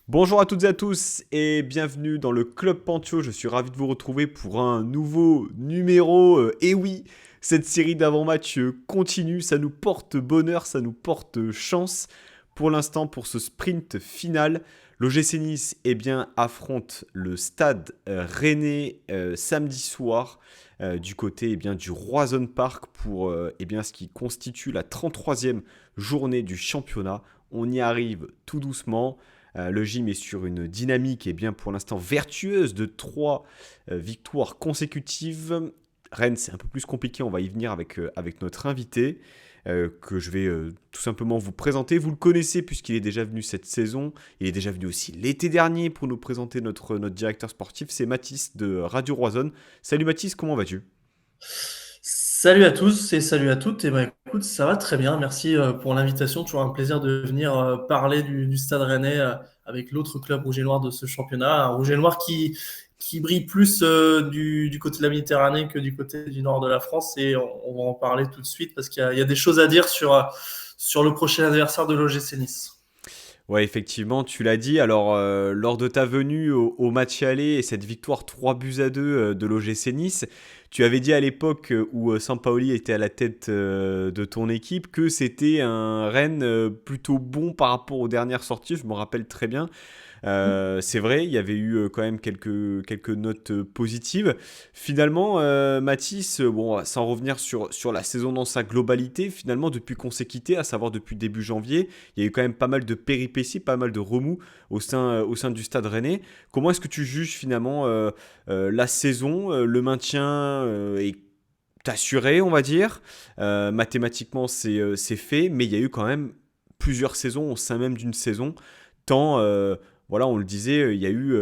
Bonjour à toutes et à tous et bienvenue dans le Club Pantio. Je suis ravi de vous retrouver pour un nouveau numéro. Et oui, cette série d'avant-match continue, ça nous porte bonheur, ça nous porte chance. Pour l'instant, pour ce sprint final, l'OGC Nice affronte le stade Rennais samedi soir du côté du Roison Park pour ce qui constitue la 33e journée du championnat. On y arrive tout doucement. Le gym est sur une dynamique pour l'instant vertueuse de 3 victoires consécutives. Rennes, c'est un peu plus compliqué, on va y venir avec notre invité, que je vais tout simplement vous présenter. Vous le connaissez puisqu'il est déjà venu cette saison, il est déjà venu aussi l'été dernier pour nous présenter notre directeur sportif, c'est Mathis de Radio Roison. Salut Mathis, comment vas-tu? Salut à tous et salut à toutes. Et ben écoute, ça va très bien. Merci pour l'invitation. Toujours un plaisir de venir parler du Stade Rennais avec l'autre club rouge et noir de ce championnat. Un rouge et noir qui brille plus du côté de la Méditerranée que du côté du nord de la France. Et on va en parler tout de suite parce qu'il y a des choses à dire sur le prochain adversaire de l'OGC Nice. Ouais, effectivement, tu l'as dit. Alors, lors de ta venue au match aller et cette victoire 3-2 de l'OGC Nice, tu avais dit à l'époque où Sampaoli était à la tête de ton équipe que c'était un Rennes plutôt bon par rapport aux dernières sorties. Je me rappelle très bien. C'est vrai, il y avait eu quand même quelques notes positives. Finalement, Mathis, bon, sans revenir sur la saison dans sa globalité, finalement, depuis qu'on s'est quitté, à savoir depuis début janvier, il y a eu quand même pas mal de péripéties, pas mal de remous au sein du Stade Rennais. Comment est-ce que tu juges finalement la saison, le maintien est assuré, on va dire. Mathématiquement, c'est fait, mais il y a eu quand même plusieurs saisons au sein même d'une saison. Tant, voilà, on le disait, il y a eu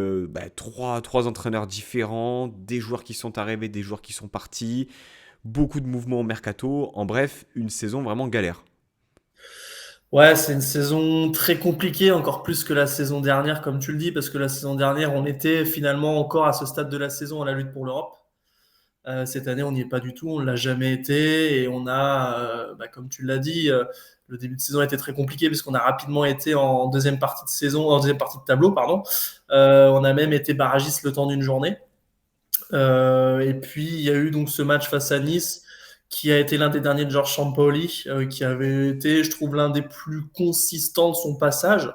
trois entraîneurs différents, des joueurs qui sont arrivés, des joueurs qui sont partis, beaucoup de mouvements au mercato. En bref, une saison vraiment galère. Ouais, c'est une saison très compliquée, encore plus que la saison dernière, comme tu le dis, parce que la saison dernière, on était finalement encore à ce stade de la saison à la lutte pour l'Europe. Cette année, on n'y est pas du tout, on l'a jamais été, et on a, comme tu l'as dit, le début de saison a été très compliqué parce qu'on a rapidement été en deuxième partie de saison, en deuxième partie de tableau, pardon. On a même été barragiste le temps d'une journée. Et puis, il y a eu donc ce match face à Nice, qui a été l'un des derniers de Georges Sampaoli, qui avait été, je trouve, l'un des plus consistants de son passage.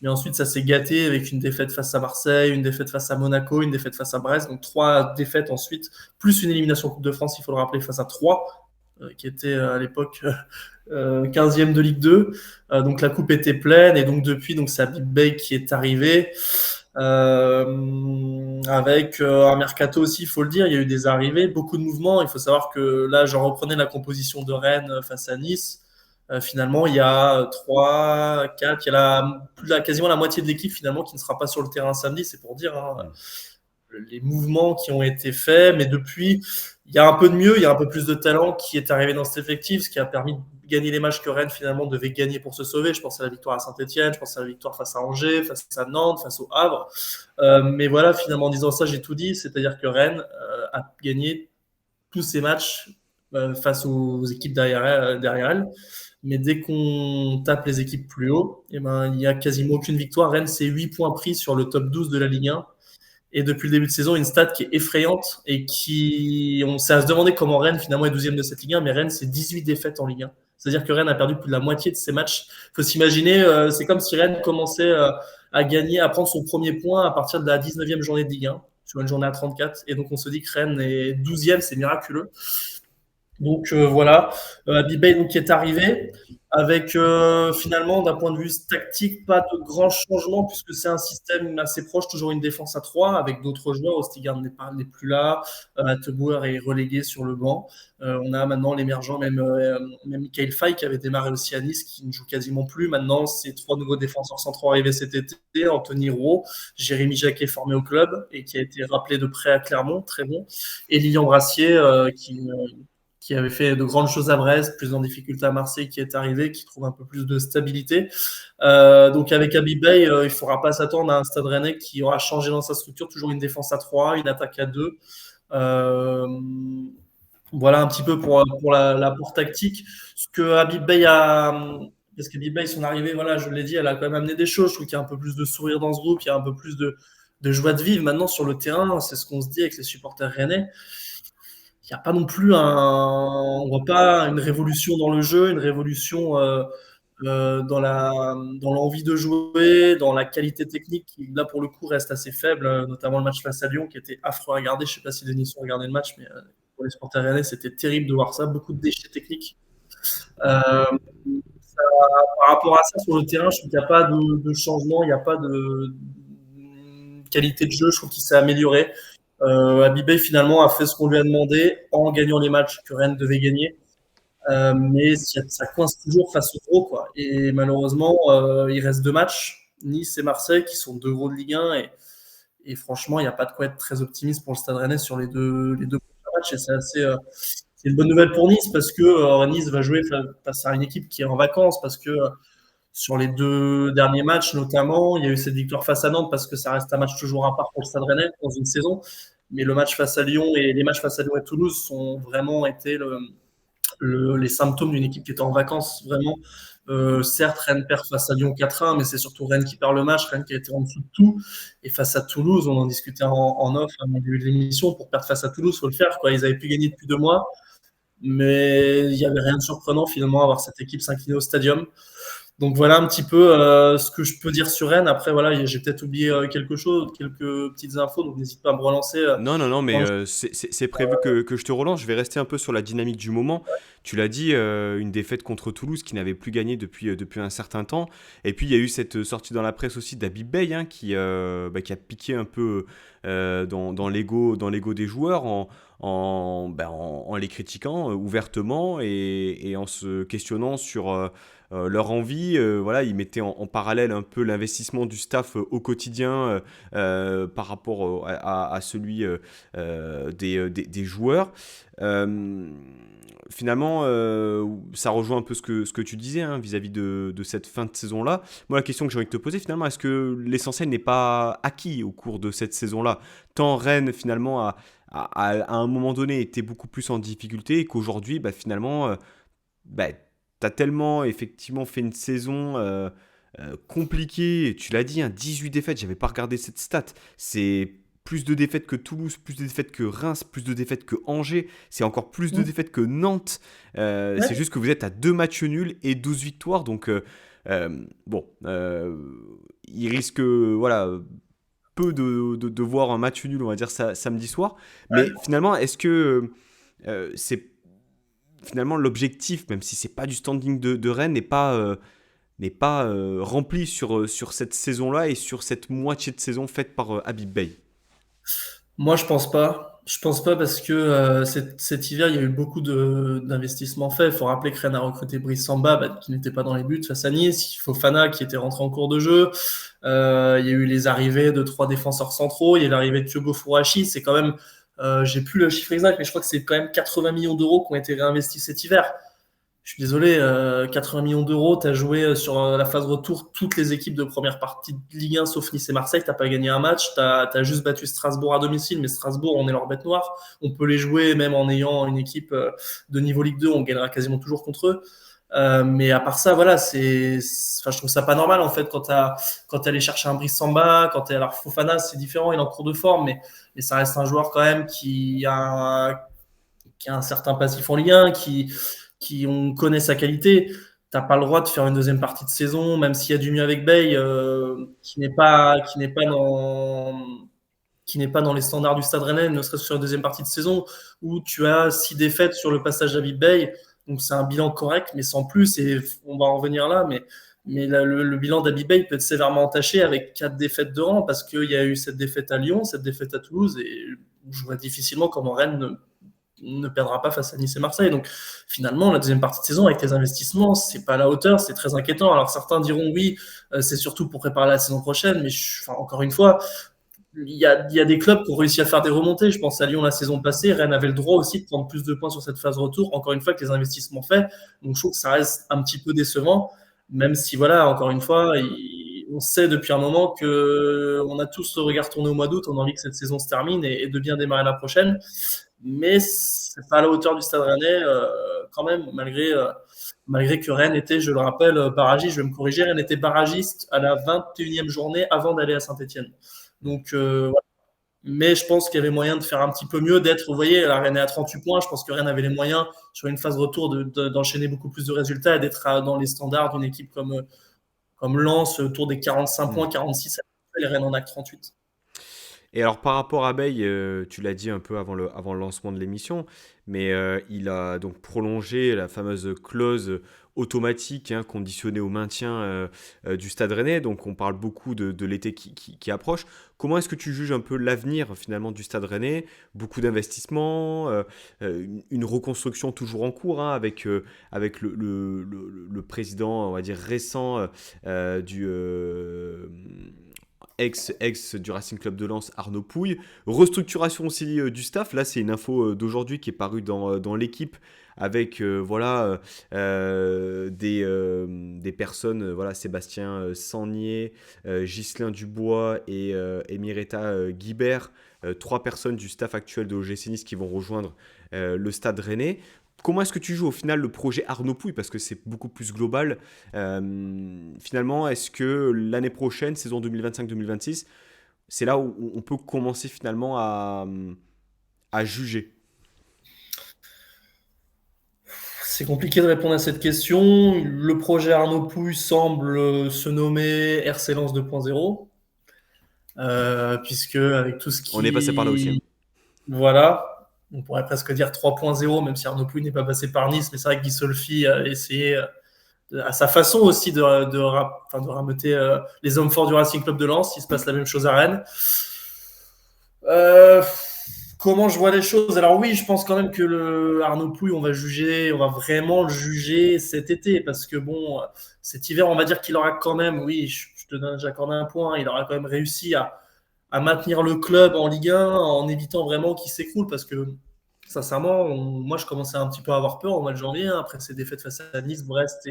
Mais ensuite, ça s'est gâté avec une défaite face à Marseille, une défaite face à Monaco, une défaite face à Brest. Donc, 3 défaites ensuite, plus une élimination en Coupe de France, il faut le rappeler, face à 3, qui était à l'époque 15e de Ligue 2. Donc, la coupe était pleine. Et donc, depuis, donc, c'est Habib Bey qui est arrivé. Avec un mercato aussi, il faut le dire, il y a eu des arrivées, beaucoup de mouvements. Il faut savoir que là, je reprenais la composition de Rennes face à Nice. Finalement, il y a 3, 4, il y a quasiment la moitié de l'équipe finalement qui ne sera pas sur le terrain samedi, c'est pour dire hein, Hmm. les mouvements qui ont été faits. Mais depuis, il y a un peu de mieux, il y a un peu plus de talent qui est arrivé dans cet effectif, ce qui a permis de gagner les matchs que Rennes finalement devait gagner pour se sauver. Je pense à la victoire à Saint-Etienne, je pense à la victoire face à Angers, face à Nantes, face au Havre. Mais voilà, finalement, en disant ça, j'ai tout dit. C'est-à-dire que Rennes a gagné tous ses matchs face aux équipes derrière elle. Mais dès qu'on tape les équipes plus haut, eh ben, il n'y a quasiment aucune victoire. Rennes, c'est 8 points pris sur le top 12 de la Ligue 1. Et depuis le début de saison, une stat qui est effrayante et on s'est à se demander comment Rennes finalement est 12e de cette Ligue 1, mais Rennes, c'est 18 défaites en Ligue 1. C'est-à-dire que Rennes a perdu plus de la moitié de ses matchs. Il faut s'imaginer, c'est comme si Rennes commençait à gagner, à prendre son premier point à partir de la 19e journée de Ligue 1, sur une journée à 34. Et donc on se dit que Rennes est 12e, c'est miraculeux. Donc voilà, Abibay donc qui est arrivé avec finalement d'un point de vue tactique pas de grands changements puisque c'est un système assez proche, toujours une défense à 3 avec d'autres joueurs. Ostigard n'est plus là, Tebouer est relégué sur le banc. On a maintenant l'émergent même Michael Fay qui avait démarré aussi à Nice qui ne joue quasiment plus. Maintenant c'est 3 nouveaux défenseurs centraux arrivés cet été, Anthony Roux, Jérémy Jacquet formé au club et qui a été rappelé de près à Clermont, très bon, et Lilian Brassier qui avait fait de grandes choses à Brest, plus en difficulté à Marseille, qui est arrivé, qui trouve un peu plus de stabilité. Donc avec Habib Bey, il ne faudra pas s'attendre à un Stade Rennais qui aura changé dans sa structure, toujours une défense à 3, une attaque à 2. Euh, voilà un petit peu pour l'apport tactique. Ce que Habib Bey parce que Bay, son arrivée, voilà, je l'ai dit, elle a quand même amené des choses. Je trouve qu'il y a un peu plus de sourire dans ce groupe, il y a un peu plus de joie de vivre. Maintenant, sur le terrain, c'est ce qu'on se dit avec les supporters rennais. Il n'y a pas non plus on voit pas une révolution dans le jeu, une révolution dans l'envie de jouer, dans la qualité technique qui, là, pour le coup, reste assez faible, notamment le match face à Lyon qui était affreux à regarder. Je ne sais pas si Denis a regardé le match, mais pour les supporters rennais, c'était terrible de voir ça. Beaucoup de déchets techniques. Euh, Par rapport à ça, sur le terrain, je trouve qu'il n'y a pas de changement, il n'y a pas de qualité de jeu. Je trouve qu'il s'est amélioré. Abibay, finalement, a fait ce qu'on lui a demandé en gagnant les matchs que Rennes devait gagner. Mais ça coince toujours face aux gros, quoi. Et malheureusement, il reste 2 matchs, Nice et Marseille, qui sont 2 gros de Ligue 1. Et franchement, il n'y a pas de quoi être très optimiste pour le Stade Rennais sur les deux prochains matchs. Et c'est une bonne nouvelle pour Nice parce que Nice va jouer face à une équipe qui est en vacances. Parce que sur les 2 derniers matchs, notamment, il y a eu cette victoire face à Nantes parce que ça reste un match toujours à part pour le Stade Rennais dans une saison. Mais le match face à Lyon et les matchs face à Lyon et Toulouse ont vraiment été les symptômes d'une équipe qui était en vacances, vraiment. Certes, Rennes perd face à Lyon 4-1, mais c'est surtout Rennes qui perd le match, Rennes qui a été en dessous de tout. Et face à Toulouse, on en discutait en off avant le début de l'émission, pour perdre face à Toulouse, il faut le faire, quoi. Ils avaient pu gagner depuis 2 mois, mais il n'y avait rien de surprenant finalement à voir cette équipe s'incliner au stadium. Donc voilà un petit peu ce que je peux dire sur Rennes. Après, voilà, j'ai peut-être oublié quelque chose, quelques petites infos, donc n'hésite pas à me relancer. Non, non, non, mais Quand c'est prévu que je te relance. Je vais rester un peu sur la dynamique du moment. Tu l'as dit, une défaite contre Toulouse qui n'avait plus gagné depuis un certain temps. Et puis, il y a eu cette sortie dans la presse aussi d'Habib Beye hein, qui a piqué un peu dans l'ego des joueurs en les critiquant ouvertement et en se questionnant sur leur envie. Voilà, ils mettaient en parallèle un peu l'investissement du staff au quotidien par rapport à celui des joueurs. Euh, Finalement, ça rejoint un peu ce que tu disais hein, vis-à-vis de cette fin de saison-là. Moi, la question que j'ai envie de te poser, finalement, est-ce que l'essentiel n'est pas acquis au cours de cette saison-là? Tant Rennes, finalement, à un moment donné, était beaucoup plus en difficulté et qu'aujourd'hui, bah, finalement, bah, tu as tellement effectivement fait une saison compliquée. Tu l'as dit, hein, 18 défaites, j'avais pas regardé cette stat. C'est plus de défaites que Toulouse, plus de défaites que Reims, plus de défaites que Angers, c'est encore plus de défaites que Nantes. C'est Ouais. juste que vous êtes à 2 matchs nuls et 12 victoires. Donc, bon, il risque voilà, peu de voir un match nul, on va dire, samedi soir. Mais finalement, est-ce que c'est finalement l'objectif, même si c'est pas du standing de Rennes, n'est pas rempli sur cette saison-là et sur cette moitié de saison faite par Habib Beye? Moi, je pense pas. Je pense pas parce que cet hiver, il y a eu beaucoup d'investissements faits. Il faut rappeler que Rennes a recruté Brice Samba, qui n'était pas dans les buts face à Nice. Il faut Fofana qui était rentré en cours de jeu. Il y a eu les arrivées de 3 défenseurs centraux. Il y a l'arrivée de Thiago Fourachi. C'est quand même, j'ai plus le chiffre exact, mais je crois que c'est quand même 80 millions d'euros qui ont été réinvestis cet hiver. Je suis désolé, 80 millions d'euros, tu as joué sur la phase retour toutes les équipes de première partie de Ligue 1 sauf Nice et Marseille, tu pas gagné un match, tu as juste battu Strasbourg à domicile, mais Strasbourg, on est leur bête noire. On peut les jouer même en ayant une équipe de niveau Ligue 2, on gagnera quasiment toujours contre eux. Mais à part ça, voilà, enfin, je trouve ça pas normal en fait quand tu allé chercher un Brice Samba, quand tu es alors Fofana, c'est différent, il est en cours de forme, mais ça reste un joueur quand même qui a un certain passif en Ligue 1, qui on connaît sa qualité. T'as pas le droit de faire une deuxième partie de saison, même s'il y a du mieux avec Bay, qui n'est pas dans les standards du Stade Rennais, ne serait-ce que sur une deuxième partie de saison, où tu as 6 défaites sur le passage d'Habib Beye. Donc c'est un bilan correct, mais sans plus, et on va en revenir là, mais le bilan d'Habib Beye peut être sévèrement entaché avec 4 défaites de rang, parce qu'il y a eu cette défaite à Lyon, cette défaite à Toulouse, et je vois difficilement comment Rennes ne perdra pas face à Nice et Marseille. Donc finalement, la deuxième partie de saison avec tes investissements, c'est pas à la hauteur, c'est très inquiétant. Alors certains diront oui, c'est surtout pour préparer la saison prochaine, mais encore une fois, il y a des clubs qui ont réussi à faire des remontées. Je pense à Lyon la saison passée. Rennes avait le droit aussi de prendre plus de points sur cette phase retour, encore une fois, avec les investissements faits. Donc je trouve que ça reste un petit peu décevant, même si, voilà, encore une fois, on sait depuis un moment qu'on a tous le regard tourné au mois d'août. On a envie que cette saison se termine et de bien démarrer la prochaine. Mais c'est pas à la hauteur du Stade Rennais, quand même, malgré malgré que Rennes était, je le rappelle, barragiste, je vais me corriger, Rennes était barragiste à la 21e journée avant d'aller à Saint-Etienne. Donc, voilà. Mais je pense qu'il y avait moyen de faire un petit peu mieux, d'être, vous voyez, la Rennes est à 38 points, je pense que Rennes avait les moyens, sur une phase retour, d'enchaîner beaucoup plus de résultats et d'être dans les standards d'une équipe comme Lens, autour des 45 Hmm. points, 46, les Rennes en a que 38. Et alors par rapport à Bay, tu l'as dit un peu avant le lancement de l'émission, mais il a donc prolongé la fameuse clause automatique, hein, conditionnée au maintien du Stade Rennais. Donc on parle beaucoup de l'été qui approche. Comment est-ce que tu juges un peu l'avenir finalement du Stade Rennais? Beaucoup d'investissements, une reconstruction toujours en cours, hein, avec le président, on va dire récent du ex du Racing Club de Lens, Arnaud Pouille. Restructuration aussi du staff. Là, c'est une info d'aujourd'hui qui est parue dans l'équipe avec voilà, des personnes, voilà, Sébastien Sagnier, Ghislain Dubois et Mireta Guibert, trois personnes du staff actuel de l'OGC Nice qui vont rejoindre le Stade Rennais. Comment est-ce que tu joues au final le projet Arnaud Pouille? Parce que c'est beaucoup plus global. Finalement, est-ce que l'année prochaine, saison 2025-2026, c'est là où on peut commencer finalement à juger? C'est compliqué de répondre à cette question. Le projet Arnaud Pouille semble se nommer RC Lens 2.0, puisque avec tout ce On est passé par là aussi, hein. qui... Voilà, on pourrait presque dire 3.0, même si Arnaud Pouille n'est pas passé par Nice, mais c'est vrai que Guy Solfi a essayé à sa façon aussi de rameuter les hommes forts du Racing Club de Lens. Il se passe la même chose à Rennes. Euh, Comment je vois les choses? Alors oui, je pense quand même que le Arnaud Pouille, on va vraiment le juger cet été, parce que bon, cet hiver, on va dire qu'il aura quand même, oui, j'accorde un point, il aura quand même réussi à maintenir le club en Ligue 1 en évitant vraiment qu'il s'écroule, parce que sincèrement, moi je commençais un petit peu à avoir peur au mois de janvier, hein, après ces défaites face à Nice, Brest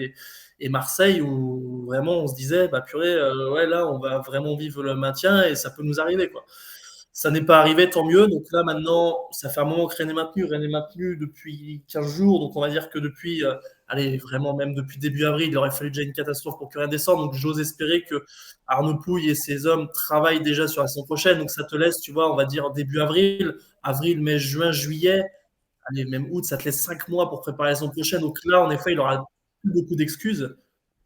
et Marseille, où vraiment on se disait, bah purée, ouais, là on va vraiment vivre le maintien et ça peut nous arriver, quoi. Ça n'est pas arrivé, tant mieux. Donc là, maintenant, ça fait un moment que Rennes est maintenu. Rennes est maintenu depuis 15 jours. Donc on va dire que depuis, allez, vraiment même depuis début avril, il aurait fallu déjà une catastrophe pour que Rennes descende. Donc j'ose espérer que Arnaud Pouille et ses hommes travaillent déjà sur la saison prochaine. Donc ça te laisse, tu vois, on va dire début avril, avril, mai, juin, juillet, allez, même août, ça te laisse 5 mois pour préparer la saison prochaine. Donc là, en effet, il aura plus beaucoup d'excuses.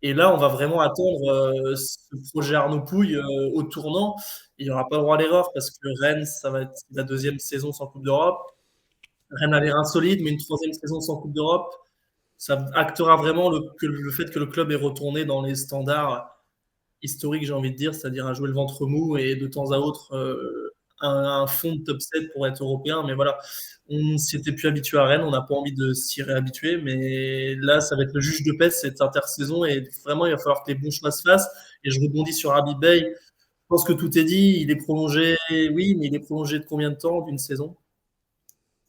Et là, on va vraiment attendre ce projet Arnaud Pouille au tournant. Il n'y aura pas droit à l'erreur parce que Rennes, ça va être la deuxième saison sans Coupe d'Europe. Rennes a l'air insolide, mais une troisième saison sans Coupe d'Europe, ça actera vraiment le fait que le club est retourné dans les standards historiques, j'ai envie de dire, c'est-à-dire à jouer le ventre mou et de temps à autre un fond de top 7 pour être européen. Mais voilà, on s'y était plus habitué à Rennes, on n'a pas envie de s'y réhabituer. Mais là, ça va être le juge de paix cette intersaison et vraiment, il va falloir que les bons choix se fassent. Et je rebondis sur Habib Bey. Je pense que tout est dit. Il est prolongé, oui, mais il est prolongé de combien de temps? D'une saison?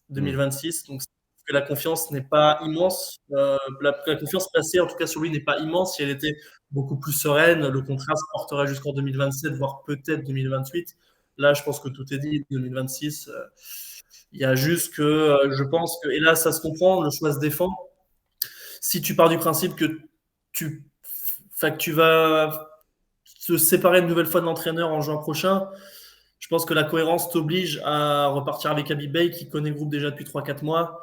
Hmm. 2026. Donc, que la confiance n'est pas immense. La confiance placée, en tout cas sur lui, n'est pas immense. Si elle était beaucoup plus sereine, le contrat se porterait jusqu'en 2027, voire peut-être 2028. Là, je pense que tout est dit. 2026, il y a juste que je pense que, et là, ça se comprend, le choix se défend. Si tu pars du principe que tu, que tu vas te séparer une nouvelle fois de l'entraîneur en juin prochain, je pense que la cohérence t'oblige à repartir avec Habib Bey qui connaît le groupe déjà depuis 3-4 mois.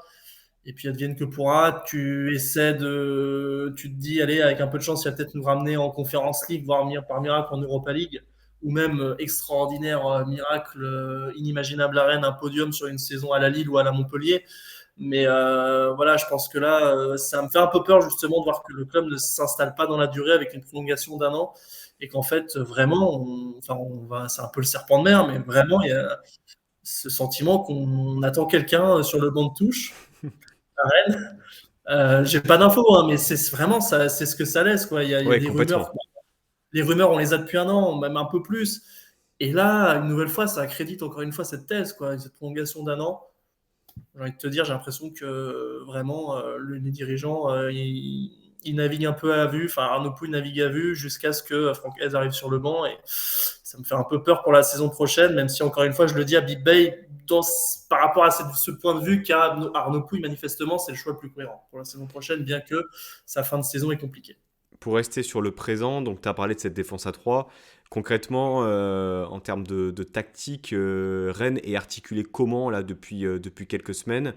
Et puis advienne que pourra, tu te dis, allez, avec un peu de chance, il va peut-être nous ramener en Conference League, voire par miracle en Europa League, ou même extraordinaire miracle inimaginable à Rennes, un podium sur une saison à la Lille ou à la Montpellier. Mais voilà, je pense que là, ça me fait un peu peur justement de voir que le club ne s'installe pas dans la durée avec une prolongation d'un an et qu'en fait, vraiment, c'est un peu le serpent de mer, mais vraiment, il y a ce sentiment qu'on attend quelqu'un sur le banc de touche à Rennes. J'ai pas d'infos, hein, mais c'est vraiment ça, c'est ce que ça laisse, quoi. Il y a Ouais, des rumeurs. complètement. Les rumeurs, on les a depuis un an, même un peu plus. Et là, une nouvelle fois, ça accrédite encore une fois cette thèse, quoi, cette prolongation d'un an. J'ai envie de te dire, j'ai l'impression que vraiment les dirigeants, ils naviguent un peu à vue. Enfin, Arnaud Pouille navigue à vue jusqu'à ce que Franck Hez arrive sur le banc. Et ça me fait un peu peur pour la saison prochaine, même si encore une fois, je le dis, à Big Bay, par rapport à ce point de vue qu'a Arnaud Pouille, manifestement, c'est le choix le plus cohérent pour la saison prochaine, bien que sa fin de saison est compliquée. Pour rester sur le présent, donc tu as parlé de cette défense à 3. Concrètement, en termes de tactique, Rennes est articulé comment là depuis quelques semaines.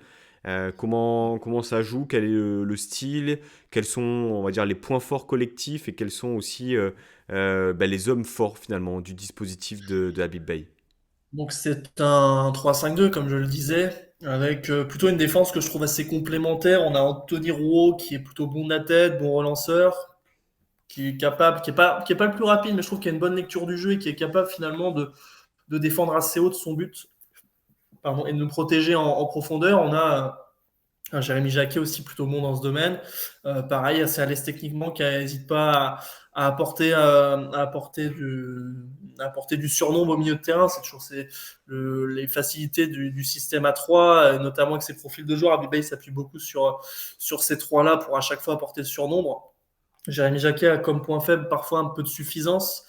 Comment ça joue? Quel est le style? Quels sont, on va dire, les points forts collectifs et quels sont aussi les hommes forts finalement du dispositif de Habib Bey? Donc c'est un 3-5-2, comme je le disais, avec plutôt une défense que je trouve assez complémentaire. On a Anthony Rouault qui est plutôt bon de la tête, bon relanceur, qui est capable, qui est pas le plus rapide, mais je trouve qu'il a une bonne lecture du jeu et qui est capable finalement de défendre assez haut de son but, pardon, et de nous protéger en profondeur. On a un Jérémy Jacquet aussi plutôt bon dans ce domaine. Pareil, assez à l'aise techniquement, qui n'hésite pas à apporter du surnombre au milieu de terrain. C'est toujours les facilités du système à 3, notamment avec ses profils de joueurs. Abibay s'appuie beaucoup sur ces trois-là pour à chaque fois apporter le surnombre. Jérémy Jacquet a comme point faible parfois un peu de suffisance,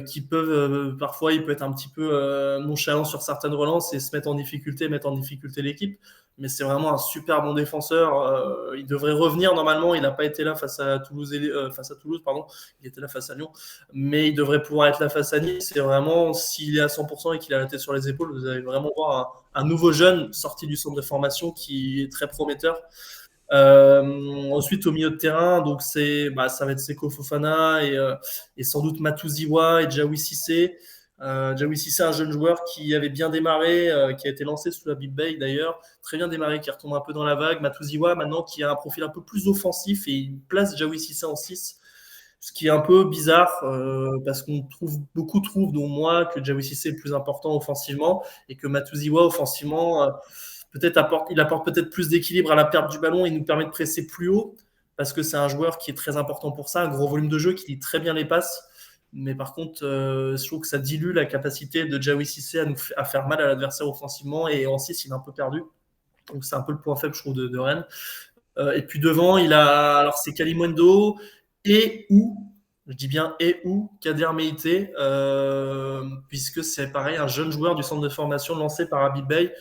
qui peuvent parfois il peut être un petit peu nonchalant sur certaines relances et se mettre en difficulté l'équipe. Mais c'est vraiment un super bon défenseur. Il devrait revenir normalement. Il n'a pas été là face à Toulouse, pardon. Il était là face à Lyon, mais il devrait pouvoir être là face à Nice. C'est vraiment s'il est à 100% et qu'il a la tête sur les épaules, vous allez vraiment voir un nouveau jeune sorti du centre de formation qui est très prometteur. Ensuite, au milieu de terrain, donc ça va être Seko Fofana et sans doute Matouziwa et Djawi Cissé. Djawi Cissé, un jeune joueur qui avait bien démarré, qui a été lancé sous la Big Bay d'ailleurs, très bien démarré, qui retombe un peu dans la vague. Matouziwa, maintenant, qui a un profil un peu plus offensif et il place Djawi Cissé en 6, ce qui est un peu bizarre parce beaucoup trouvent, dont moi, que Djawi Cissé est le plus important offensivement et que Matouziwa, offensivement, il apporte peut-être plus d'équilibre à la perte du ballon et nous permet de presser plus haut parce que c'est un joueur qui est très important pour ça, un gros volume de jeu, qui lit très bien les passes. Mais par contre, je trouve que ça dilue la capacité de Djawi Cissé à faire mal à l'adversaire offensivement et en 6, il est un peu perdu. Donc c'est un peu le point faible, je trouve, de Rennes. Et puis devant, alors c'est Kalimundo et ou, je dis bien et ou, Kader Meïté, puisque c'est pareil, un jeune joueur du centre de formation lancé par Habib Bey.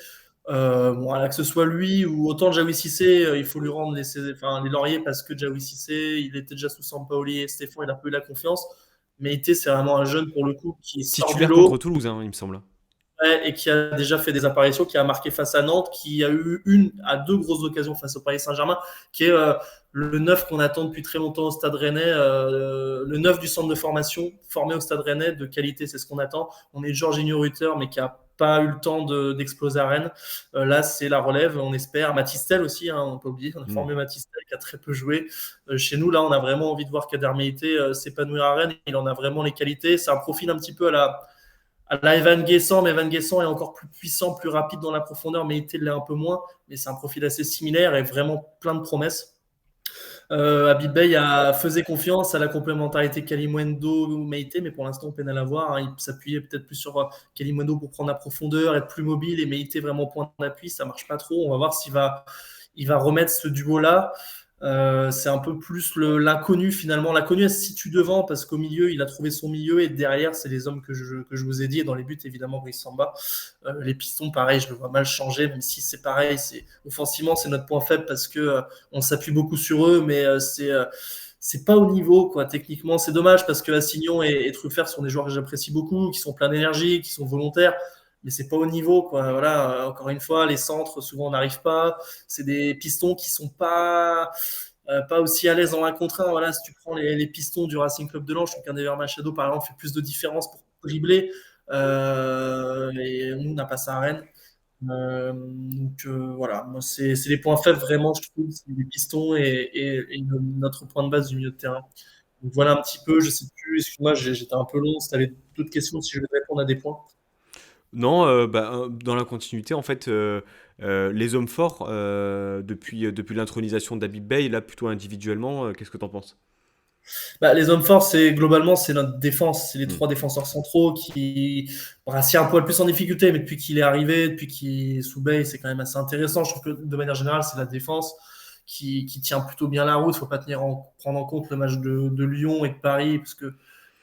Que ce soit lui ou autant Djawi Cissé, il faut lui rendre les lauriers parce que Djawi Cissé, il était déjà sous Sampaoli et Stéphane, il a pas eu la confiance. Meïté, c'est vraiment un jeune pour le coup qui sort du Titulaire lot. contre Toulouse, hein, il me semble. Ouais, et qui a déjà fait des apparitions, qui a marqué face à Nantes, qui a eu une à deux grosses occasions face au Paris Saint-Germain, qui est le neuf qu'on attend depuis très longtemps au Stade Rennais, le neuf du centre de formation formé au Stade Rennais de qualité, c'est ce qu'on attend. On est Jorginho Rutter, mais qui a pas eu le temps d'exploser à Rennes. Là, c'est la relève, on espère. Matistel aussi, hein, on peut oublier, on a formé Matistel qui a très peu joué. Chez nous, là, on a vraiment envie de voir Kader Meïté s'épanouir à Rennes. Il en a vraiment les qualités. C'est un profil un petit peu à la Evan Guessant, mais Evan Guessant est encore plus puissant, plus rapide dans la profondeur, mais il l'est un peu moins. Mais c'est un profil assez similaire et vraiment plein de promesses. Habib Bey faisait confiance à la complémentarité Kalimundo-Meïté, mais pour l'instant, on peine à la voir. Hein. Il s'appuyait peut-être plus sur Kalimundo pour prendre la profondeur, être plus mobile, et Meïté vraiment point d'appui. Ça marche pas trop. On va voir il va remettre ce duo-là. C'est un peu plus l'inconnu finalement. L'inconnu, elle se situe devant parce qu'au milieu, il a trouvé son milieu et derrière, c'est les hommes que je vous ai dit. Et dans les buts, évidemment, Brice Samba. Les pistons, pareil, je le vois mal changer, même si c'est pareil. Offensivement, c'est notre point faible parce que on s'appuie beaucoup sur eux, mais c'est pas au niveau, quoi. Techniquement, c'est dommage parce que Assignon et Truffert sont des joueurs que j'apprécie beaucoup, qui sont pleins d'énergie, qui sont volontaires. Mais c'est pas au niveau, quoi. Voilà, encore une fois, les centres, souvent, on n'arrive pas. C'est des pistons qui sont pas aussi à l'aise en 1 contre 1. Voilà, si tu prends les pistons du Racing Club de Lens, je trouve qu'un Ever Machado, par exemple, fait plus de différence pour dribbler. Et nous, on n'a pas ça à Rennes. Voilà, moi, c'est les points faibles, vraiment, je trouve, c'est les pistons et notre point de base du milieu de terrain. Donc voilà un petit peu, je sais plus, excuse-moi, j'étais un peu long. Si tu avais d'autres questions, si je vais répondre à des points. Non, dans la continuité, en fait, les hommes forts, depuis l'intronisation d'Habib Bey, là, plutôt individuellement, qu'est-ce que t'en penses? Les hommes forts, globalement, c'est notre défense. C'est les Hmm. 3 défenseurs centraux qui, Brassi un poil plus en difficulté, mais depuis qu'il est arrivé, depuis qu'il est sous Bay, c'est quand même assez intéressant. Je trouve que de manière générale, c'est la défense qui tient plutôt bien la route. Il ne faut pas prendre en compte le match de Lyon et de Paris, parce que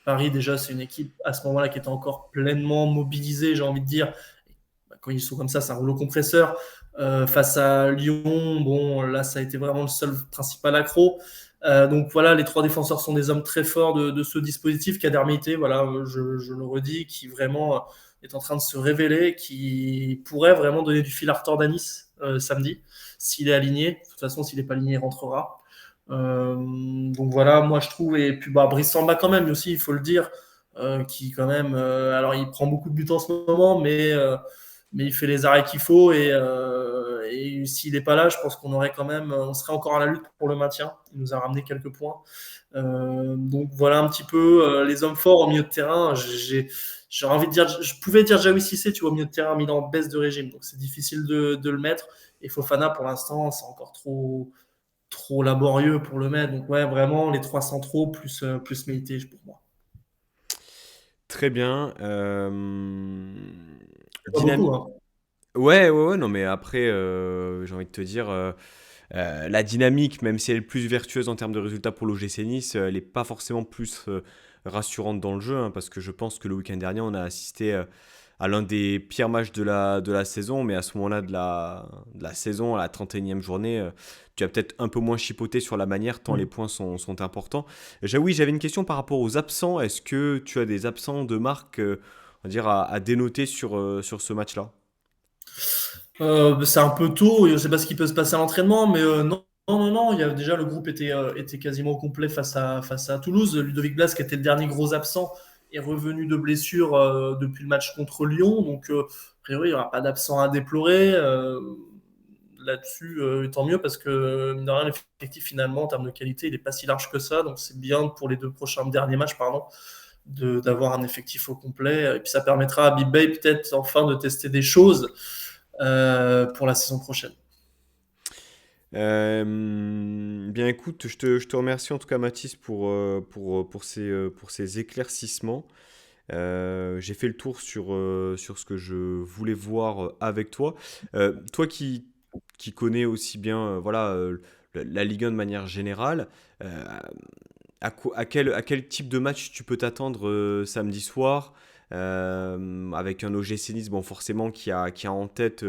Paris, déjà, c'est une équipe à ce moment-là qui était encore pleinement mobilisée, j'ai envie de dire. Quand ils sont comme ça, c'est un rouleau compresseur. Face à Lyon, bon, là, ça a été vraiment le seul principal accro. Donc voilà, les trois défenseurs sont des hommes très forts de ce dispositif. Kader Meïté, voilà, je le redis, qui vraiment est en train de se révéler, qui pourrait vraiment donner du fil à retordre à Nice samedi, s'il est aligné. De toute façon, s'il n'est pas aligné, il rentrera. Donc voilà, moi je trouve, et puis bah, Brice Samba quand même aussi, il faut le dire, qui quand même, alors il prend beaucoup de buts en ce moment, mais il fait les arrêts qu'il faut, et s'il n'est pas là, je pense qu'on aurait quand même, on serait encore à la lutte pour le maintien. Il nous a ramené quelques points. Donc voilà un petit peu les hommes forts au milieu de terrain. J'ai envie de dire, je pouvais dire Jaoui Cissé, tu vois, au milieu de terrain, mais il est en baisse de régime, donc c'est difficile de le mettre. Et Fofana, pour l'instant, c'est encore trop laborieux pour le mettre. Donc ouais, vraiment les trois centraux plus Meïté pour moi. Très bien. C'est pas beaucoup, Dynamique. hein. Ouais, ouais, ouais, non, mais après, j'ai envie de te dire, la dynamique, même si elle est plus vertueuse en termes de résultats pour l'OGC Nice, elle n'est pas forcément plus rassurante dans le jeu, hein, parce que je pense que le week-end dernier, on a assisté à l'un des pires matchs de la saison, mais à ce moment-là de la saison, à la 31e journée, tu as peut-être un peu moins chipoté sur la manière, tant les Mm. points sont importants. Oui, j'avais une question par rapport aux absents. Est-ce que tu as des absents de marque, on va dire, à dénoter sur ce match-là? C'est un peu tôt, je ne sais pas ce qui peut se passer à l'entraînement, mais non, non, non, non, il y a, déjà le groupe était quasiment au complet face à Toulouse. Ludovic Blas, qui était le dernier gros absent, est revenu de blessure depuis le match contre Lyon, donc a priori il n'y aura pas d'absent à déplorer. Là-dessus, tant mieux parce que mine de rien, l'effectif finalement en termes de qualité, il n'est pas si large que ça, donc c'est bien pour les deux prochains derniers matchs, pardon, d'avoir un effectif au complet. Et puis ça permettra à Big Bay peut-être enfin de tester des choses pour la saison prochaine. Bien écoute, je te remercie en tout cas Mathis pour ces éclaircissements. J'ai fait le tour sur ce que je voulais voir avec toi. Toi qui connais aussi bien voilà, la Ligue 1 de manière générale, euh, à quel type de match tu peux t'attendre samedi soir avec un OGC Nice, bon, forcément, qui a en tête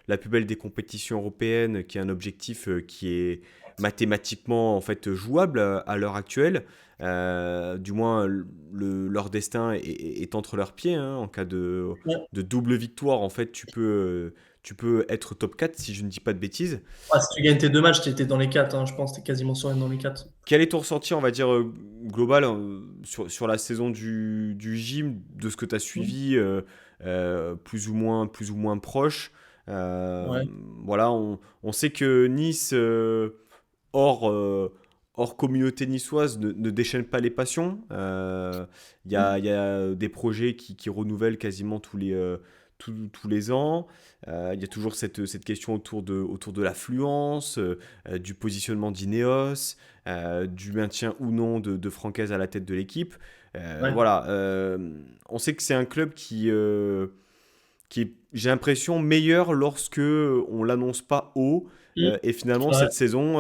la plus belle des compétitions européennes, qui a un objectif qui est mathématiquement en fait jouable à l'heure actuelle. Du moins, leur destin est entre leurs pieds, hein. En cas Ouais. de double victoire, en fait, tu peux être top 4 si je ne dis pas de bêtises. Ah, si tu gagnes tes deux matchs, tu étais dans les quatre, hein, je pense, tu es quasiment sûr d'être dans les quatre. Quel est ton ressenti, on va dire, global sur la saison du gym, de ce que tu as Mm. suivi plus ou moins proche? Euh, Ouais. voilà, on sait que Nice, hors communauté niçoise, ne déchaîne pas les passions. Il y a des projets qui renouvellent quasiment tous les ans. Il y a toujours cette question autour de l'affluence, du positionnement d'Ineos, du maintien ou non de Francaise à la tête de l'équipe. Ouais. Voilà, on sait que c'est un club qui est, j'ai l'impression, meilleur lorsque on l'annonce pas haut. Mm. Et finalement, Ouais. cette saison,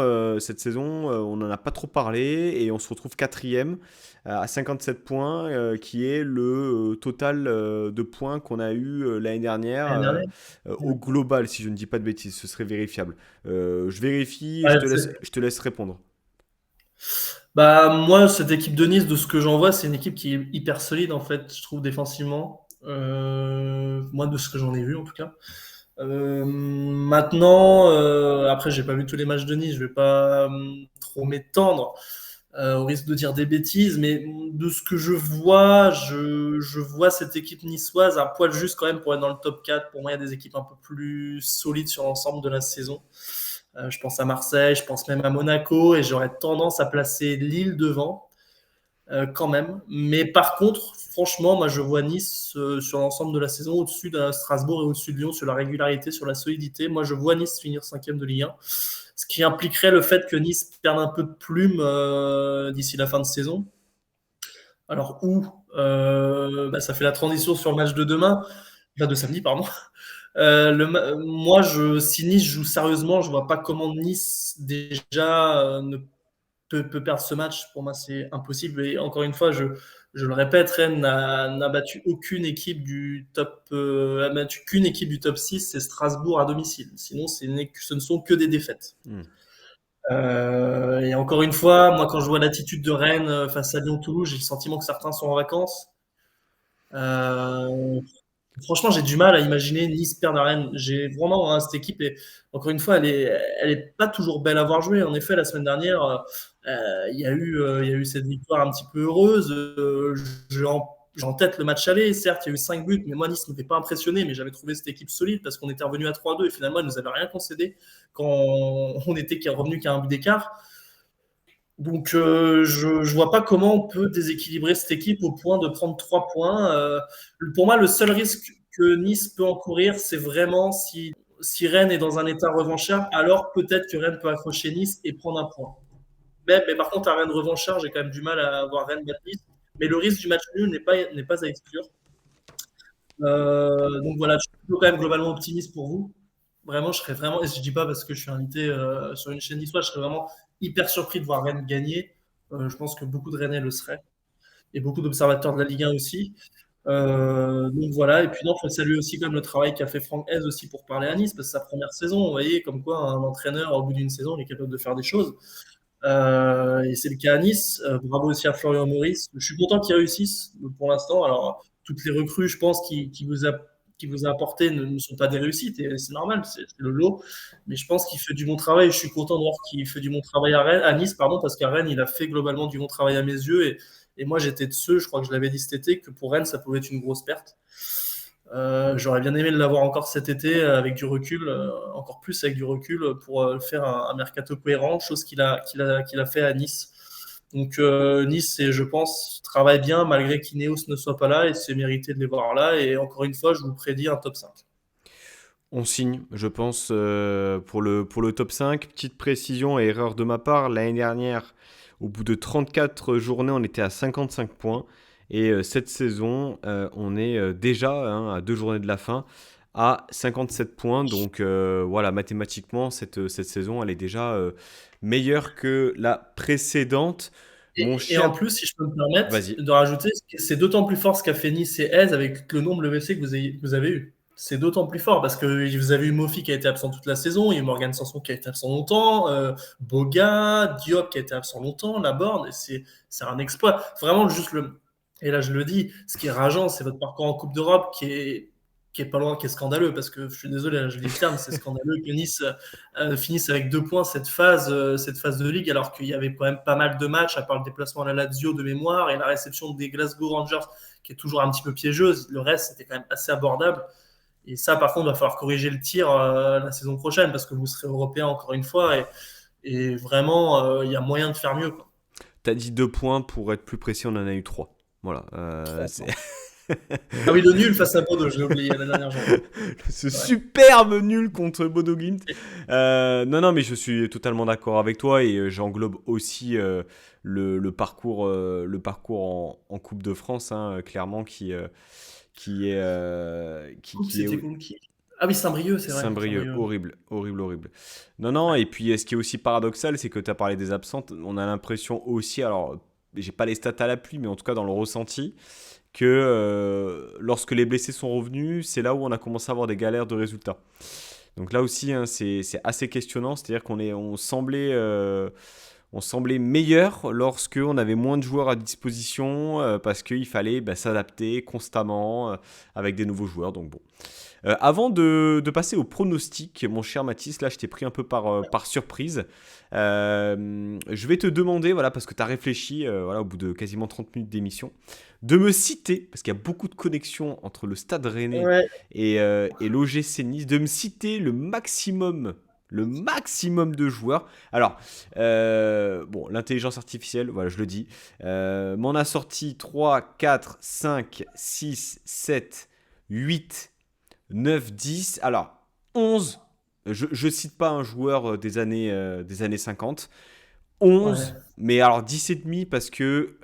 on n'en a pas trop parlé et on se retrouve quatrième à 57 points, qui est le total de points qu'on a eu l'année dernière L'année dernière. au Mm. global, si je ne dis pas de bêtises. Ce serait vérifiable. Je vérifie et je Ouais, te laisse, je te laisse répondre. bah, moi, cette équipe de Nice, de ce que j'en vois, c'est une équipe qui est hyper solide, en fait, je trouve, défensivement. Moi, de ce que j'en ai vu, en tout cas. Maintenant, après, j'ai pas vu tous les matchs de Nice, je vais pas trop m'étendre au risque de dire des bêtises, mais de ce que je vois, je vois cette équipe niçoise un poil juste quand même pour être dans le top 4. Pour moi, il y a des équipes un peu plus solides sur l'ensemble de la saison. Je pense à Marseille, je pense même à Monaco, et j'aurais tendance à placer Lille devant quand même. Mais par contre, franchement, moi je vois Nice sur l'ensemble de la saison au-dessus de Strasbourg et au-dessus de Lyon sur la régularité, sur la solidité. Moi je vois Nice finir cinquième de Ligue 1, ce qui impliquerait le fait que Nice perde un peu de plume d'ici la fin de saison. Alors où bah, ça fait la transition sur le match de demain, enfin de samedi, pardon. Moi, si Nice joue sérieusement, je vois pas comment Nice déjà ne peut perdre ce match. Pour moi, c'est impossible. Et encore une fois, Je le répète, Rennes n'a battu aucune équipe du top, a battu qu'une équipe du top 6, c'est Strasbourg à domicile. Sinon, ce ne sont que des défaites. Hmm. Et encore une fois, moi, quand je vois l'attitude de Rennes face à Lyon-Toulouse, j'ai le sentiment que certains sont en vacances. Euh, Franchement, j'ai du mal à imaginer Nice perdre à Rennes. J'ai vraiment cette équipe et encore une fois, elle est pas toujours belle à voir jouer. En effet, la semaine dernière, il y a eu cette victoire un petit peu heureuse. J'ai en tête le match aller. Certes, il y a eu 5 buts, mais moi, Nice ne m'était pas impressionné. Mais j'avais trouvé cette équipe solide parce qu'on était revenu à 3-2 et finalement, elle nous avait rien concédé quand on était revenu qu'à un but d'écart. Donc, je vois pas comment on peut déséquilibrer cette équipe au point de prendre 3 points. Pour moi, le seul risque que Nice peut encourir, c'est vraiment si Rennes est dans un état revanchard, alors peut-être que Rennes peut accrocher Nice et prendre un point. Mais par contre, à Rennes revanchard, j'ai quand même du mal à voir Rennes battre Nice. Mais le risque du match nul n'est pas à exclure. Donc voilà, je suis plutôt quand même globalement optimiste pour vous. Vraiment, je serais vraiment, et je dis pas parce que je suis invité sur une chaîne d'histoire, je serais vraiment hyper surpris de voir Rennes gagner. Je pense que beaucoup de Rennais le seraient, et beaucoup d'observateurs de la Ligue 1 aussi. Donc voilà, et puis non, il faut saluer aussi comme le travail qu'a fait Franck Hez aussi pour parler à Nice, parce que sa première saison, vous voyez, comme quoi un entraîneur, au bout d'une saison, il est capable de faire des choses. Et c'est le cas à Nice. Bravo aussi à Florian Maurice. Je suis content qu'il réussisse pour l'instant. Alors, toutes les recrues, je pense, qui vous a apporté ne sont pas des réussites. Et c'est normal, c'est le lot. Mais je pense qu'il fait du bon travail. Je suis content de voir qu'il fait du bon travail à Nice, pardon, parce qu'à Rennes, il a fait globalement du bon travail à mes yeux. Et moi, j'étais de ceux, je crois que je l'avais dit cet été, que pour Rennes, ça pouvait être une grosse perte. J'aurais bien aimé l'avoir encore cet été avec du recul, encore plus avec du recul pour faire un mercato cohérent, chose qu'il a fait à Nice. Donc Nice, je pense, travaille bien malgré qu'Ineos ne soit pas là et c'est mérité de les voir là. Et encore une fois, je vous prédis un top 5. On signe, je pense, pour le top 5. Petite précision et erreur de ma part, l'année dernière, au bout de 34 journées, on était à 55 points. Et cette saison, on est déjà hein, à 2 journées de la fin à 57 points. Donc voilà, mathématiquement, cette saison, elle est déjà meilleure que la précédente. Mon Et en cher... plus, si je peux me permettre Vas-y. de rajouter, c'est d'autant plus fort ce qu'a fait Nice et Aise avec le nombre de WC que vous avez eu. C'est d'autant plus fort parce que vous avez eu Mofi qui a été absent toute la saison, il y a eu Morgan Sanson qui a été absent longtemps, Boga, Diop qui a été absent longtemps, Laborde, et c'est un exploit. Vraiment, juste et là je le dis, ce qui est rageant, c'est votre parcours en Coupe d'Europe qui est pas loin, qui est scandaleux, parce que je suis désolé, là, je dis le terme, c'est scandaleux que Nice finisse avec 2 points cette phase de ligue, alors qu'il y avait quand même pas mal de matchs, à part le déplacement à la Lazio de mémoire et la réception des Glasgow Rangers, qui est toujours un petit peu piégeuse. Le reste, c'était quand même assez abordable. Et ça, par contre, il va falloir corriger le tir la saison prochaine, parce que vous serez européen encore une fois, et vraiment, il y a moyen de faire mieux, quoi. T'as dit 2 points, pour être plus précis, on en a eu 3. Voilà. 3 points. Ah oui, le nul face à Bordeaux, je l'ai oublié la dernière journée. Ce Ouais. superbe nul contre Bodo Glimt. Non, mais je suis totalement d'accord avec toi et j'englobe aussi le parcours en Coupe de France, hein, clairement, Coupe, qui est c'était contre qui? Ah oui, Saint-Brieuc, c'est vrai. Saint-Brieuc. Saint-Brieuc. Horrible, horrible, horrible. Non, et puis ce qui est aussi paradoxal, c'est que tu as parlé des absentes. On a l'impression aussi, alors, j'ai pas les stats à l'appui, mais en tout cas dans le ressenti, que lorsque les blessés sont revenus, c'est là où on a commencé à avoir des galères de résultats. Donc là aussi, hein, c'est assez questionnant, c'est-à-dire on semblait meilleur lorsque on avait moins de joueurs à disposition parce qu'il fallait s'adapter constamment avec des nouveaux joueurs. Donc bon. Avant de passer au pronostic, mon cher Mathis, là je t'ai pris un peu par surprise. Je vais te demander, voilà, parce que tu as réfléchi voilà, au bout de quasiment 30 minutes d'émission, de me citer, parce qu'il y a beaucoup de connexions entre le Stade Rennais Ouais. et l'OGC Nice, de me citer le maximum de joueurs. Alors, bon, l'intelligence artificielle, voilà, je le dis, m'en a sorti 3, 4, 5, 6, 7, 8, 9, 10. Alors, 11. Je cite pas un joueur des années 50. Ouais. 11, mais alors 10 et demi parce que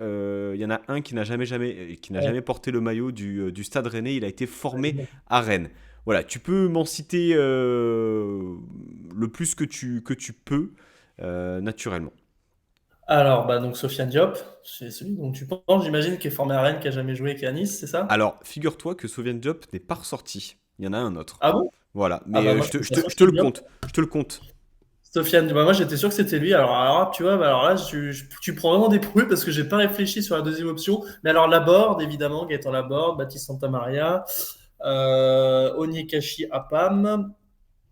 il y en a un qui n'a Ouais. jamais porté le maillot du Stade Rennais. Il a été formé à Rennes. Voilà, tu peux m'en citer le plus que tu peux, naturellement. Alors, bah, donc Sofiane Diop, c'est celui dont tu penses, j'imagine, qui est formé à Rennes, qui a jamais joué, qui est à Nice, c'est ça? Alors, figure-toi que Sofiane Diop n'est pas ressorti. Il y en a un autre. Ah bon? Voilà, Ah mais bah moi, je je te, suis je pas te- sûr que je te le c'était Diop. compte. Je te le compte. Sofiane, bah, moi, j'étais sûr que c'était lui. Alors, tu vois, bah, alors là, tu prends vraiment des prudes parce que j'ai pas réfléchi sur la deuxième option. Mais alors, Laborde, évidemment, Gaëtan Laborde, Baptiste Santamaria, Onyekashi Apam.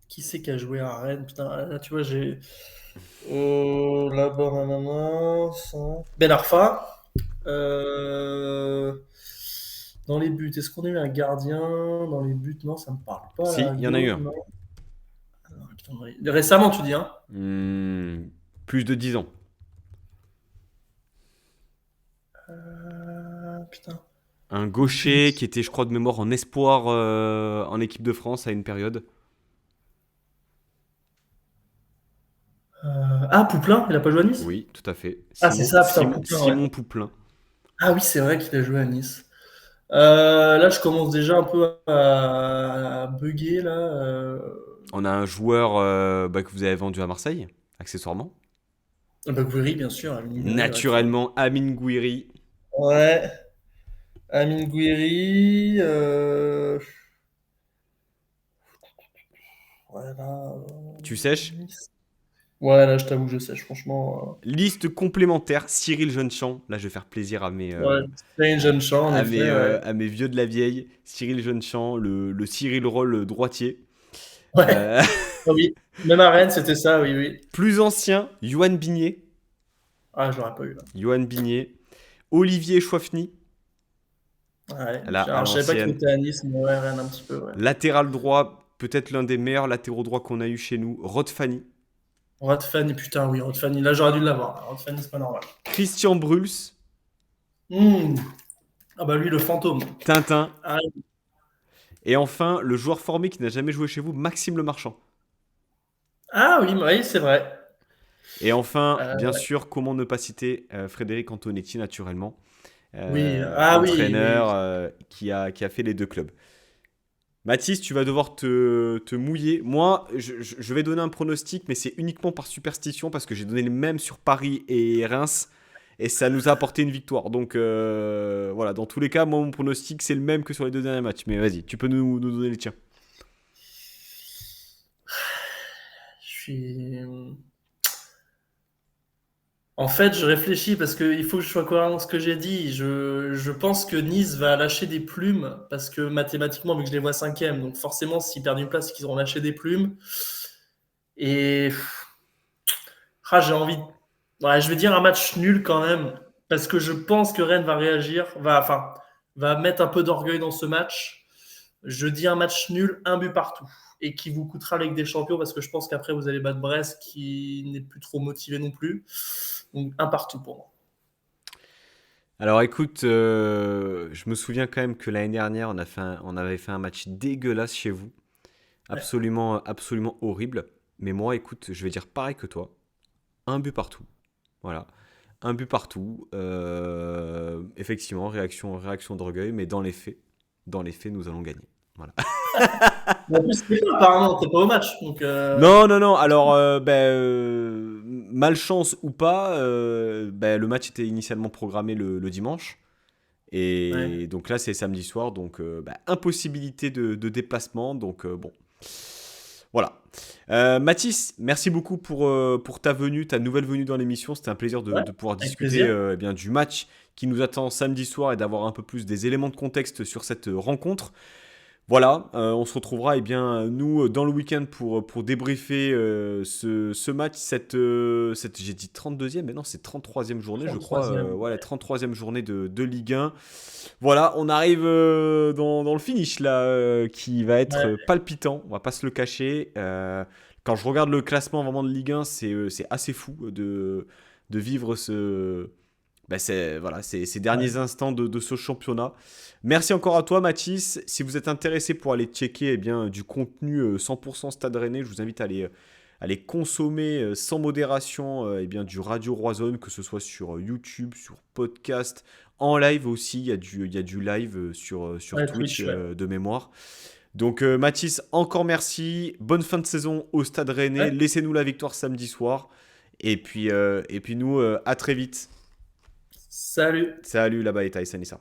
Qui c'est qui a joué à Rennes? Putain, là, tu vois, j'ai. Laborde, nanana, ça. Ben Arfa. Euh, Dans les buts, est-ce qu'on a eu un gardien dans les buts? Non, ça me parle pas Si, là. il y en a eu Gaume, un. non. Putain, récemment, tu dis, hein? Plus de 10 ans. Putain. Un En gaucher qui Tunisie. était, je crois, de mémoire en espoir en équipe de France à une période. Ah, Pouplin, il a pas joué à Nice? Oui, tout à fait. Ah, c'est ça, putain, Pouplin, ouais. Simon Pouplin. Ah oui, c'est vrai qu'il a joué à Nice. Là, je commence déjà un peu à bugger, là. On a un joueur que vous avez vendu à Marseille, accessoirement. Bah, Gouiri, bien sûr, Amine Gouiri, ouais, Naturellement, Amine Gouiri. Ouais, Amine Gouiri. Ouais, là, Tu sèches. Nice. Ouais, là, je t'avoue, je sèche, franchement. Liste complémentaire, Cyril Jeunechamp. Là, je vais faire plaisir Ouais, c'est une jeune champ, en effet, ouais. à mes vieux de la vieille. Cyril Jeunechamp, le Cyril Roll droitier. Ouais, Euh, ah oui. Même à Rennes, c'était ça, oui, oui. plus ancien, Yoann Bigné. Ah, je l'aurais pas eu, là. Yoann Bigné. Olivier Chouafny, Ouais. là, à Alors, je savais pas qu'il l'ancienne. était à Nice, mais ouais, Rennes un petit peu, ouais. Latéral droit, peut-être l'un des meilleurs latéraux droits qu'on a eu chez nous, Rod Fanny. Rod Fanny, putain, oui, Rod Fanny. Là, j'aurais dû l'avoir. Rod Fanny, c'est pas normal. Christian Bruls, Hmm. Ah bah lui, le fantôme. Tintin. Ah, Et enfin, le joueur formé qui n'a jamais joué chez vous, Maxime Le Marchand. ah oui, oui, c'est vrai. Et enfin, bien Euh, sûr, comment ne pas citer Frédéric Antonetti, naturellement, oui, ah oui, entraîneur oui. qui a fait les deux clubs. Mathis, tu vas devoir te mouiller. Moi, je vais donner un pronostic, mais c'est uniquement par superstition, parce que j'ai donné le même sur Paris et Reims, et ça nous a apporté une victoire. Donc voilà, dans tous les cas, moi, mon pronostic, c'est le même que sur les deux derniers matchs. Mais vas-y, tu peux nous donner les tiens. Je suis. En fait, je réfléchis parce qu'il faut que je sois cohérent dans ce que j'ai dit. Je pense que Nice va lâcher des plumes parce que mathématiquement, vu que je les vois cinquième, donc forcément, s'ils perdent une place, c'est qu'ils auront lâché des plumes. Et j'ai envie. Ouais, je vais dire un match nul quand même parce que je pense que Rennes va réagir, va mettre un peu d'orgueil dans ce match. Je dis un match nul, un but partout. Et qui vous coûtera la Ligue des Champions parce que je pense qu'après vous allez battre Brest qui n'est plus trop motivé non plus. Donc un partout pour moi. Alors écoute, je me souviens quand même que l'année dernière, on avait fait un match dégueulasse chez vous. Ouais. Absolument, absolument horrible. Mais moi, écoute, je vais dire pareil que toi. Un but partout. Voilà. Un but partout. Effectivement, réaction d'orgueil, mais dans les faits, nous allons gagner. Voilà. En plus, c'est pas, apparemment, t'es pas au match. Donc, Non, non, non. Alors, malchance ou pas, le match était initialement programmé le dimanche. ouais. Et donc là, c'est samedi soir. Donc, impossibilité de déplacement. Donc, bon. Voilà. Mathis, merci beaucoup pour ta venue, ta nouvelle venue dans l'émission. C'était un plaisir Ouais, de pouvoir avec discuter plaisir. eh bien, du match qui nous attend samedi soir et d'avoir un peu plus des éléments de contexte sur cette rencontre. Voilà, on se retrouvera nous dans le week-end pour débriefer ce match, j'ai dit 32e, mais non c'est 33e journée je crois, 33e. ouais, la 33e journée de Ligue 1. Voilà, on arrive dans le finish là, qui va être Ouais, palpitant, on va pas se le cacher. Quand je regarde le classement vraiment de Ligue 1, c'est assez fou de vivre voilà, ces derniers ouais. instants de ce championnat. Merci encore à toi, Mathis. Si vous êtes intéressé pour aller checker du contenu 100% Stade Rennais, je vous invite à aller consommer sans modération du Radio Roison, que ce soit sur YouTube, sur podcast, en live aussi. Il y a du live sur Ouais, Twitch Twitch, ouais. de mémoire. Donc, Mathis, encore merci. Bonne fin de saison au Stade Rennais. Ouais, Laissez-nous la victoire samedi soir. Et puis nous, à très vite. Salut! Salut là-bas, et Thaïs Anissa.